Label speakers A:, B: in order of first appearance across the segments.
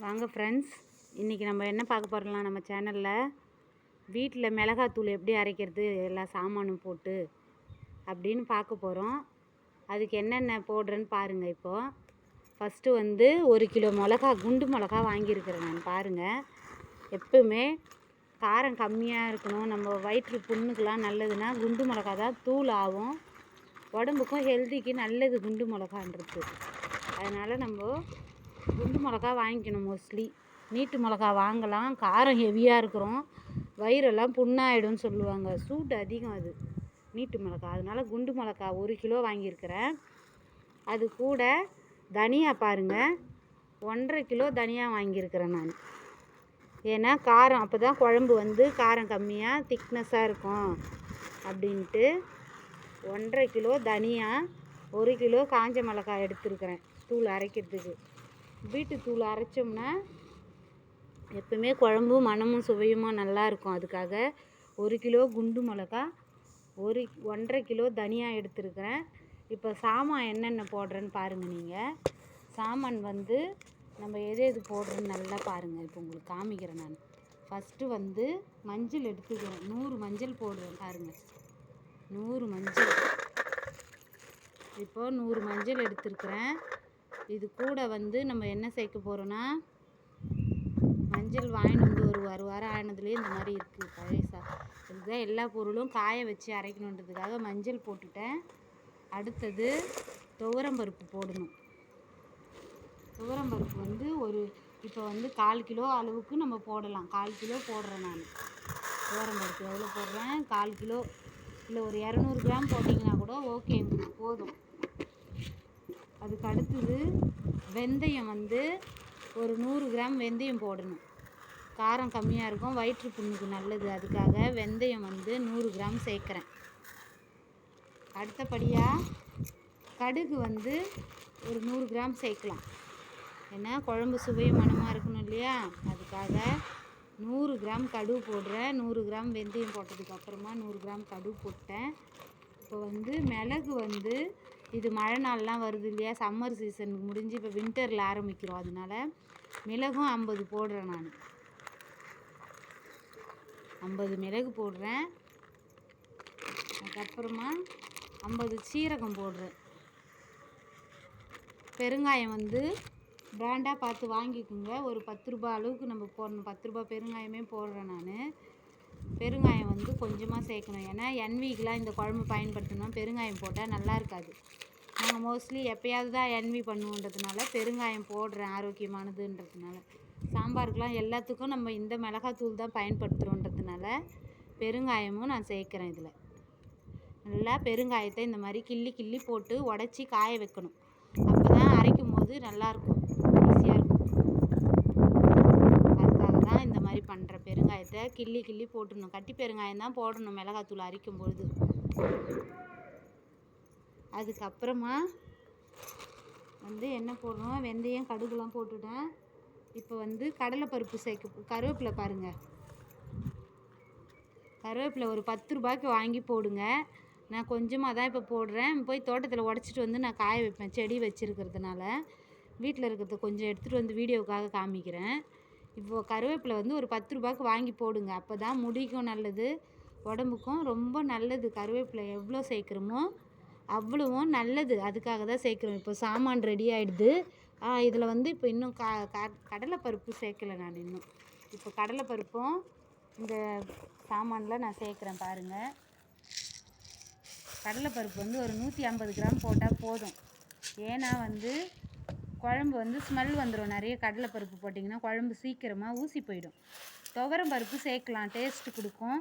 A: வாங்க ஃப்ரெண்ட்ஸ், இன்றைக்கி நம்ம என்ன பார்க்க போகிறோம்னா நம்ம சேனலில் வீட்டில் மிளகாத்தூள் எப்படி அரைக்கிறது எல்லா சாமானும் போட்டு அப்படின்னு பார்க்க போகிறோம். அதுக்கு என்னென்ன போடுறேன்னு பாருங்கள். இப்போது ஃபஸ்ட்டு வந்து 1 கிலோ மிளகா, குண்டு மிளகா வாங்கியிருக்கிறேன் நான். பாருங்கள், எப்பவுமே காரம் கம்மியாக இருக்கணும், நம்ம வயிற்று புண்ணுக்கெலாம் நல்லதுன்னா குண்டு மிளகா தான் தூள் ஆகும். உடம்புக்கும் ஹெல்த்திக்கு நல்லது குண்டு மிளகான்றது. அதனால் நம்ம குண்டு மிளகா வாங்கிக்கணும். மோஸ்ட்லி நீட்டு மிளகா வாங்கலாம், காரம் ஹெவியாக இருக்கிறோம், வயிறெல்லாம் புண்ணாயிடும்னு சொல்லுவாங்க, சூடு அதிகம் அது நீட்டு மிளகா. அதனால் குண்டு மிளகா 1 கிலோ வாங்கியிருக்கிறேன். அது கூட தனியா பாருங்கள், 1.5 கிலோ தனியா வாங்கியிருக்கிறேன் நான். ஏன்னா காரம் அப்போ தான் குழம்பு வந்து காரம் கம்மியாக திக்னஸாக இருக்கும் அப்படின்ட்டு 1.5 கிலோ தனியா, 1 கிலோ காஞ்ச மிளகாய் எடுத்துருக்கிறேன் தூள் அரைக்கிறதுக்கு. வீட்டு தூள் அரைச்சோம்னா எப்பவுமே குழம்பும் மணமும் சுவையுமா நல்லாயிருக்கும். அதுக்காக 1 கிலோ குண்டு மிளகா, 1.5 கிலோ தனியா எடுத்துருக்கிறேன். இப்போ சாமான் என்னென்ன போடுறேன்னு பாருங்கள். நீங்கள் சாமான் வந்து நம்ம எது எது போடுறேன்னு நல்லா பாருங்கள். இப்போ உங்களுக்கு காமிக்கிறேன் நான். ஃபஸ்ட்டு வந்து மஞ்சள் எடுத்துக்கிறேன், 100 மஞ்சள் போடுறேன் பாருங்கள், 100 மஞ்சள். இப்போது 100 மஞ்சள் எடுத்துருக்கிறேன். இது கூட வந்து நம்ம என்ன சேர்க்க போகிறோன்னா, மஞ்சள் வாங்கிட்டு வந்து ஒரு வாரம் ஆனதுலேயே இந்த மாதிரி இருக்குது பழைசா. இதுதான் எல்லா பொருளும் காய வச்சு அரைக்கணுன்றதுக்காக மஞ்சள் போட்டுட்டேன். அடுத்தது துவரம்பருப்பு போடணும். துவரம்பருப்பு வந்து இப்போ வந்து 1/4 கிலோ அளவுக்கு நம்ம போடலாம். 1/4 கிலோ போடுறேன் நான். துவரம்பருப்பு எவ்வளோ போடுறேன், 1/4 கிலோ இல்லை ஒரு 200 கிராம் போட்டிங்கன்னா கூட ஓகே, உங்களுக்கு போதும். அதுக்கு அடுத்தது வெந்தயம் வந்து ஒரு 100 கிராம் வெந்தயம் போடணும். காரம் கம்மியாக இருக்கும், வயிற்று புண்ணுக்கு நல்லது. அதுக்காக வெந்தயம் வந்து 100 கிராம் சேர்க்குறேன். அடுத்தபடியாக கடுகு வந்து ஒரு 100 கிராம் சேர்க்கலாம். ஏன்னா குழம்பு சுவை மணமாக இருக்கணும் இல்லையா, அதுக்காக 100 கிராம் கடுகு போடுறேன். 100 கிராம் வெந்தயம் போட்டதுக்கப்புறமா 100 கிராம் கடுகு போட்டேன். இப்போ வந்து மிளகு வந்து இது மழை நாள்லாம் வருது இல்லையா, சம்மர் சீசனுக்கு முடிஞ்சு இப்போ வின்டரில் ஆரம்பிக்கிறோம். அதனால மிளகும் 50 போடுறேன் நான். 50 மிளகு போடுறேன். அதுக்கப்புறமா 50 சீரகம் போடுறேன். பெருங்காயம் வந்து பிராண்டாக பார்த்து வாங்கிக்கோங்க. ஒரு 10 ரூபா அளவுக்கு நம்ம போடணும். 10 ரூபா பெருங்காயமே போடுறேன் நான். பெருங்காயம் வந்து கொஞ்சமாக சேர்க்கணும். ஏன்னா என்விக்கெலாம் இந்த குழம்பு பயன்படுத்தணும், பெருங்காயம் போட்டால் நல்லா இருக்காது. நாங்கள் மோஸ்ட்லி எப்போயாவது தான் என்வி பண்ணுவோன்றதுனால பெருங்காயம் போடுறேன், ஆரோக்கியமானதுன்றதுனால. சாம்பாருக்கெலாம் எல்லாத்துக்கும் நம்ம இந்த மிளகாத்தூள் தான் பயன்படுத்துகிறோன்றதுனால பெருங்காயமும் நான் சேர்க்குறேன் இதில். நல்லா பெருங்காயத்தை இந்த மாதிரி கிள்ளி கிள்ளி போட்டு உடச்சி காய வைக்கணும். அப்போ தான் அரைக்கும் போது நல்லாயிருக்கும், ஈஸியாக இருக்கும். அதுக்காக தான் இந்த மாதிரி பண்ணுற. பெருங்காயத்தை கிள்ளி கிள்ளி போட்டுடணும். கட்டி பெருங்காயம் தான் போடணும் மிளகாத்தூள் அரைக்கும் பொழுது. அதுக்கப்புறமா வந்து என்ன போடணும், வெந்தயம் கடுகுலாம் போட்டுட்டேன். இப்போ வந்து கடலைப்பருப்பு சேர்க்க, கருவேப்பிலை பாருங்கள், கருவேப்பிலை ஒரு 10 ரூபாய்க்கு வாங்கி போடுங்க. நான் கொஞ்சமாக தான் இப்போ போடுறேன். போய் தோட்டத்தில் உடச்சிட்டு வந்து நான் காய வைப்பேன், செடி வச்சுருக்கிறதுனால. வீட்டில் இருக்கிறத கொஞ்சம் எடுத்துகிட்டு வந்து வீடியோவுக்காக காமிக்கிறேன். இப்போது கருவேப்பிலை வந்து ஒரு 10 ரூபாய்க்கு வாங்கி போடுங்க. அப்போ தான் முடிக்கும் நல்லது, உடம்புக்கும் ரொம்ப நல்லது. கருவேப்பிலை எவ்வளோ சேர்க்குறோமோ அவ்வளவும் நல்லது, அதுக்காக தான் சேர்க்குறோம். இப்போ சாமான் ரெடி ஆகிடுது. இதில் வந்து இப்போ இன்னும் கடலைப்பருப்பு சேர்க்கலை நான் இன்னும். இப்போ கடலைப்பருப்பும் இந்த சாமானில் நான் சேர்க்குறேன் பாருங்கள். கடலைப்பருப்பு வந்து ஒரு 150 கிராம் போட்டால் போதும். ஏன்னா வந்து குழம்பு வந்து ஸ்மெல் வந்துடும். நிறைய கடலைப்பருப்பு போட்டிங்கன்னா குழம்பு சீக்கிரமாக ஊசி போயிடும். துவரம் பருப்பு சேர்க்கலாம், டேஸ்ட்டு கொடுக்கும்,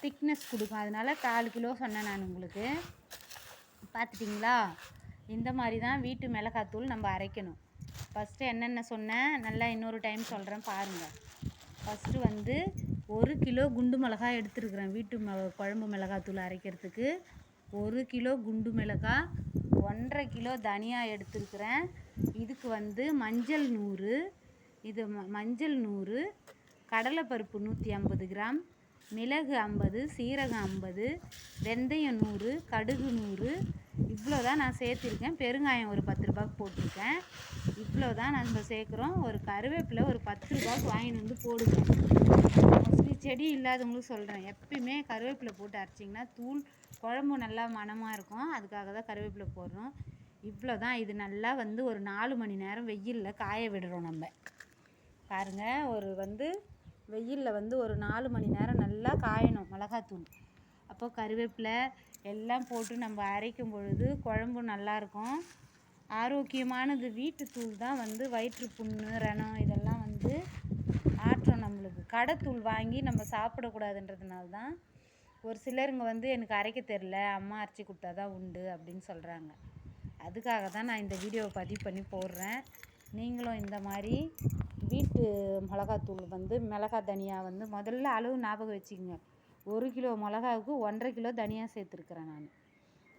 A: திக்னஸ் கொடுக்கும். அதனால் 1/4 கிலோ சொன்னேன் நான் உங்களுக்கு. பார்த்துட்டிங்களா, இந்த மாதிரி தான் வீட்டு மிளகாத்தூள் நம்ம அரைக்கணும். ஃபஸ்ட்டு என்னென்ன சொன்னேன் நல்லா இன்னொரு டைம் சொல்கிறேன் பாருங்கள். ஃபஸ்ட்டு வந்து 1 கிலோ குண்டு மிளகா எடுத்துருக்குறேன். வீட்டு குழம்பு மிளகாத்தூள் அரைக்கிறதுக்கு 1 கிலோ குண்டு மிளகா, 1.5 கிலோ தனியா எடுத்துருக்குறேன். இதுக்கு வந்து மஞ்சள் 100, இது மஞ்சள் 100, கடலைப்பருப்பு 150 கிராம், மிளகு 50, சீரகம் 50, வெந்தயம் 100, கடுகு 100, இவ்வளோ தான் நான் சேர்த்துருக்கேன். பெருங்காயம் ஒரு 10 ரூபாய்க்கு போட்டிருக்கேன். இவ்வளோ தான் நம்ம சேர்க்குறோம். ஒரு கருவேப்பிலை ஒரு 10 ரூபாய்க்கு வாங்கிட்டு வந்து போடுங்க. மோஸ்ட்லி செடி இல்லாதவங்களுக்கு சொல்கிறேன், எப்பயுமே கருவேப்பிலை போட்டு அரைச்சிங்கன்னா தூள் குழம்பு நல்லா மணமாக இருக்கும். அதுக்காக தான் கருவேப்பிலை போடுறோம். இவ்வளோ தான். இது நல்லா வந்து ஒரு 4 மணி நேரம் வெயிலில் காய விடுறோம். நம்ம பாருங்கள், வெயிலில் ஒரு 4 மணி நேரம் நல்லா காயணும் மிளகாத்தூள். அப்போ கருவேப்பிலை எல்லாம் போட்டு நம்ம அரைக்கும் பொழுது குழம்பு நல்லாயிருக்கும். ஆரோக்கியமானது வீட்டு தூள் தான் வயிற்று புண்ணு, ரணம் இதெல்லாம் ஆற்றும் நம்மளுக்கு. கடைத்தூள் வாங்கி நம்ம சாப்பிடக்கூடாதுன்றதுனால தான் ஒரு சிலருங்க எனக்கு அரைக்க தெரில, அம்மா அரைச்சி கொடுத்தா தான் உண்டு அப்படின்னு சொல்கிறாங்க. அதுக்காக தான் நான் இந்த வீடியோவை பதிவு பண்ணி போடுறேன். நீங்களும் இந்த மாதிரி வீட்டு மிளகாத்தூள் மிளகா தனியா முதல்ல அளவு ஞாபகம் வச்சுக்கோங்க. 1 கிலோ மிளகாவுக்கு 1.5 கிலோ தனியாக சேர்த்துருக்குறேன் நான்.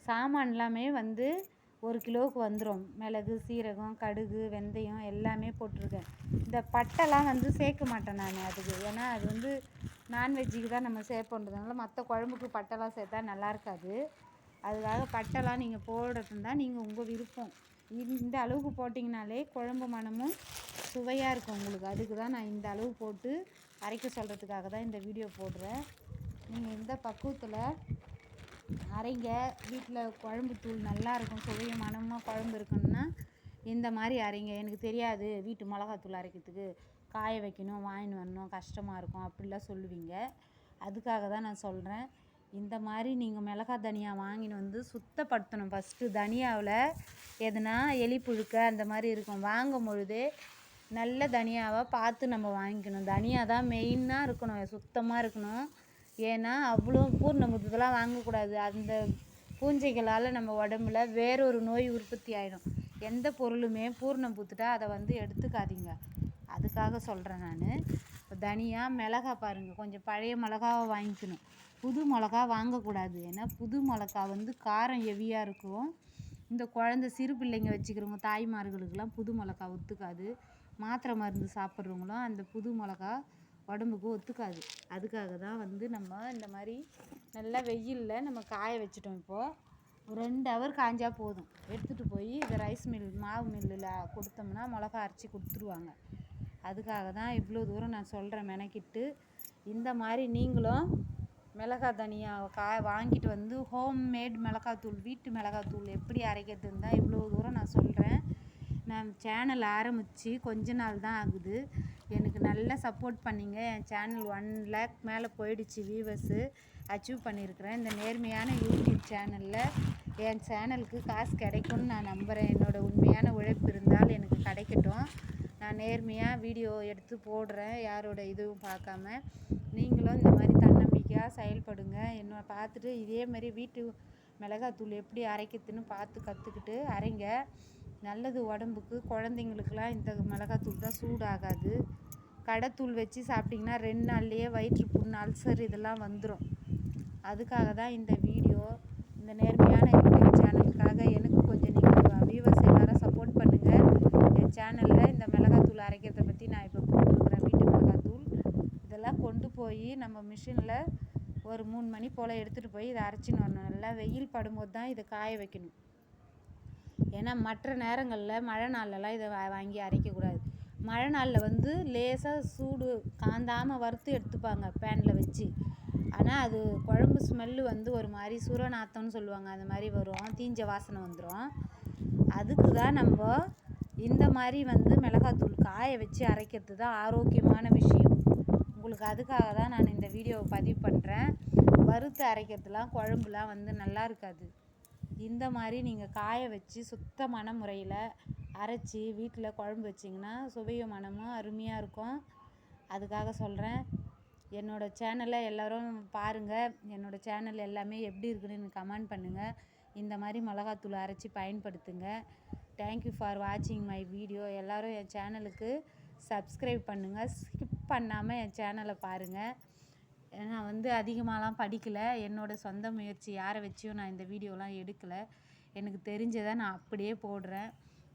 A: சாமான் எல்லாமே 1 கிலோவுக்கு வந்துடும். மிளகு, சீரகம், கடுகு, வெந்தயம் எல்லாமே போட்டிருக்கேன். இந்த பட்டைலாம் சேர்க்க மாட்டேன் நான் அதுக்கு. ஏன்னா அது நான்வெஜ்ஜுக்கு தான் நம்ம சேர்ப்போன்றதுனால மற்ற குழம்புக்கு பட்டைலாம் சேர்த்தா நல்லா இருக்காது. அதுக்காக பட்டைலாம் நீங்கள் போடுறதுன்னு தான் நீங்கள் உங்கள் விருப்பம். இந்த அளவுக்கு போட்டிங்கனாலே குழம்பு மணமும் சுவையாக இருக்கும் உங்களுக்கு. அதுக்கு தான் நான் இந்த அளவு போட்டு அரைக்க சொல்கிறதுக்காக தான் இந்த வீடியோ போடுறேன். நீங்கள் இந்த பக்குவத்தில் அரைங்க. வீட்டில் குழம்பு தூள் நல்லாயிருக்கும், சுவையும் மணமாக குழம்பு இருக்கணும்னா இந்த மாதிரி அரைங்க. எனக்கு தெரியாது வீட்டு மிளகாத்தூள் அரைக்கிறதுக்கு, காய வைக்கணும், வாங்கின்னு வரணும், கஷ்டமாக இருக்கும் அப்படிலாம் சொல்லுவீங்க. அதுக்காக தான் நான் சொல்கிறேன். இந்த மாதிரி நீங்கள் மிளகா தனியா வாங்கின்னு சுத்தப்படுத்தணும். ஃபஸ்ட்டு தனியாவில் எதுனா எலி புழுக்க அந்த மாதிரி இருக்கும். வாங்கும் பொழுதே நல்ல தனியாவாக பார்த்து நம்ம வாங்கிக்கணும். தனியா தான் மெயினாக இருக்கணும், சுத்தமாக இருக்கணும். ஏன்னா அவ்வளோ பூர்ணமுத்தெல்லாம் வாங்கக்கூடாது. அந்த பூஞ்சைகளால் நம்ம உடம்புல வேறொரு நோய் உற்பத்தி ஆகிடும். எந்த பொருளுமே பூர்ணம் பூத்துட்டா அதை எடுத்துக்காதீங்க. அதுக்காக சொல்கிறேன் நான். இப்போ தனியா மிளகா பாருங்கள், கொஞ்சம் பழைய மிளகாவை வாங்கிக்கணும். புது மிளகா வாங்கக்கூடாது. ஏன்னா புது மிளகா காரம் ஹெவியாக இருக்கும். இந்த குழந்த சிறு பிள்ளைங்க வச்சுக்கிறவங்க தாய்மார்களுக்கெல்லாம் புது மிளகா ஒத்துக்காது. மாத்திரை மருந்து சாப்பிட்றவங்களும் அந்த புது மிளகா உடம்புக்கு ஒத்துக்காது. அதுக்காக தான் நம்ம இந்த மாதிரி நல்லா வெயிலில் நம்ம காய வச்சிட்டோம். இப்போது 2 ஹவர் காஞ்சா போதும். எடுத்துகிட்டு போய் இதை ரைஸ் மில், மாவு மில்லில் கொடுத்தோம்னா மிளகா அரைச்சி கொடுத்துருவாங்க. அதுக்காக தான் இவ்வளோ தூரம் நான் சொல்கிறேன் மெனக்கிட்டு. இந்த மாதிரி நீங்களும் மிளகா தனியா வாங்கிட்டு ஹோம்மேட் மிளகாத்தூள், வீட்டு மிளகாத்தூள் எப்படி அரைக்கிறதுன்னு தான் இவ்வளோ தூரம் நான் சொல்கிறேன். நான் சேனல் ஆரம்பித்து கொஞ்ச நாள் தான் ஆகுது. எனக்கு நல்லா சப்போர்ட் பண்ணிங்க. என் சேனல் 1 லேக் மேலே போயிடுச்சு வியூவர்ஸு அச்சீவ் பண்ணியிருக்கிறேன். இந்த நேர்மையான யூடியூப் சேனலில் என் சேனலுக்கு காசு கிடைக்கும்னு நான் நம்புகிறேன். என்னோடய உண்மையான உழைப்பு இருந்தால் எனக்கு கிடைக்கட்டும். நான் நேர்மையாக வீடியோ எடுத்து போடுறேன், யாரோட இதுவும் பார்க்காம. நீங்களும் இந்த மாதிரி தன்னம்பிக்கையாக செயல்படுங்க. என்னை பார்த்துட்டு இதே மாதிரி வீட்டு மிளகாத்தூள் எப்படி அரைக்கிறதுன்னு பார்த்து கற்றுக்கிட்டு அரைங்க. நல்லது உடம்புக்கு. குழந்தைங்களுக்கெல்லாம் இந்த மிளகாத்தூள் தான் சூடாகாது. கடைத்தூள் வச்சு சாப்பிட்டிங்கன்னா 2 நாள்லேயே வயிற்று புண், அல்சர் இதெல்லாம் வந்துடும். அதுக்காக தான் இந்த வீடியோ. இந்த நேர்மையான யூடியூப் சேனலுக்காக எனக்கு கொஞ்சம் நீங்கள் வியூவர்ஸ் எல்லாரும் சப்போர்ட் பண்ணுங்கள். என் சேனலில் இந்த மிளகாத்தூள் அரைக்கிறத பற்றி நான் இப்போ போட்டுருக்குறேன். வீட்டு மிளகாத்தூள் இதெல்லாம் கொண்டு போய் நம்ம மிஷினில் ஒரு 3 மணி போல் எடுத்துகிட்டு போய் இதை அரைச்சின்னு வரணும். நல்லா வெயில் படும்போது தான் இதை காய வைக்கணும். ஏன்னா மற்ற நேரங்களில் மழை நாள்லலாம் இதை வாங்கி அரைக்கக்கூடாது. மழை நாளில் லேசாக சூடு காந்தாமல் வறுத்து எடுத்துப்பாங்க பேனில் வச்சு. ஆனால் அது குழம்பு ஸ்மெல்லு ஒரு மாதிரி சுரநாத்தம்னு சொல்லுவாங்க, அந்த மாதிரி வரும், தீஞ்ச வாசனை வந்துடும். அதுக்கு தான் நம்ம இந்த மாதிரி மிளகாத்தூள் காய வச்சு அரைக்கிறது தான் ஆரோக்கியமான விஷயம் உங்களுக்கு. அதுக்காக தான் நான் இந்த வீடியோவை பதிவு பண்ணுறேன். வறுத்து அரைக்கிறதுலாம் குழம்புலாம் நல்லா இருக்காது. இந்த மாதிரி நீங்கள் காய வச்சு சுத்தமான முறையில் அரைச்சி வீட்டில் குழம்பு வச்சிங்கன்னா சுவையும் மணமும் அருமையாக இருக்கும். அதுக்காக சொல்கிறேன். என்னோடய சேனலை எல்லோரும் பாருங்கள். என்னோடய சேனல் எல்லாமே எப்படி இருக்குதுன்னு கமெண்ட் பண்ணுங்கள். இந்த மாதிரி மிளகாத்தூள் அரைச்சி பயன்படுத்துங்க. தேங்க்யூ ஃபார் வாட்சிங் மை வீடியோ. எல்லோரும் என் சேனலுக்கு சப்ஸ்கிரைப் பண்ணுங்கள். ஸ்கிப் பண்ணாமல் என் சேனலை பாருங்கள். நான் அதிகமாகலாம் படிக்கலை. என்னோடய சொந்த முயற்சி, யாரை வச்சியும் நான் இந்த வீடியோலாம் எடுக்கலை. எனக்கு தெரிஞ்சதை நான் அப்படியே போடுறேன்.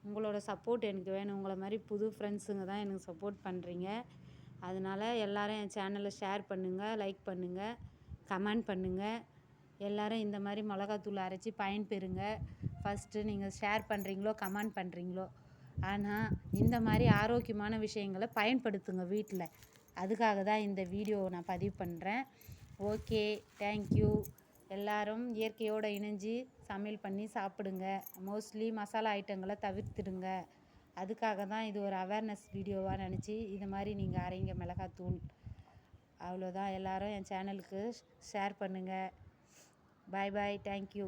A: உங்களோட சப்போர்ட் எனக்கு வேணும். உங்களை மாதிரி புது ஃப்ரெண்ட்ஸுங்க தான் எனக்கு சப்போர்ட் பண்ணுறீங்க. அதனால் எல்லோரும் என் சேனலை ஷேர் பண்ணுங்கள், லைக் பண்ணுங்கள், கமெண்ட் பண்ணுங்கள். எல்லோரும் இந்த மாதிரி மிளகாத்தூள் அரைச்சி பயன்பெறுங்க. ஃபஸ்ட்டு நீங்கள் ஷேர் பண்ணுறீங்களோ கமெண்ட் பண்ணுறீங்களோ, ஆனால் இந்த மாதிரி ஆரோக்கியமான விஷயங்களை பயன்படுத்துங்க வீட்டில். அதுக்காக தான் இந்த வீடியோவை நான் பதிவு பண்ணுறேன். Okay, thank you. எல்லாரும் இயற்கையோடு இணைஞ்சு சமையல் பண்ணி சாப்பிடுங்க. மோஸ்ட்லி மசாலா ஐட்டங்களை தவிர்த்துடுங்க. அதுக்காக தான் இது ஒரு அவேர்னஸ் வீடியோவாக நினச்சி இது மாதிரி நீங்கள் அரைங்க மிளகாத்தூள். அவ்வளோதான். எல்லோரும் என் சேனலுக்கு ஷேர் பண்ணுங்கள். பாய் பாய், தேங்க்யூ.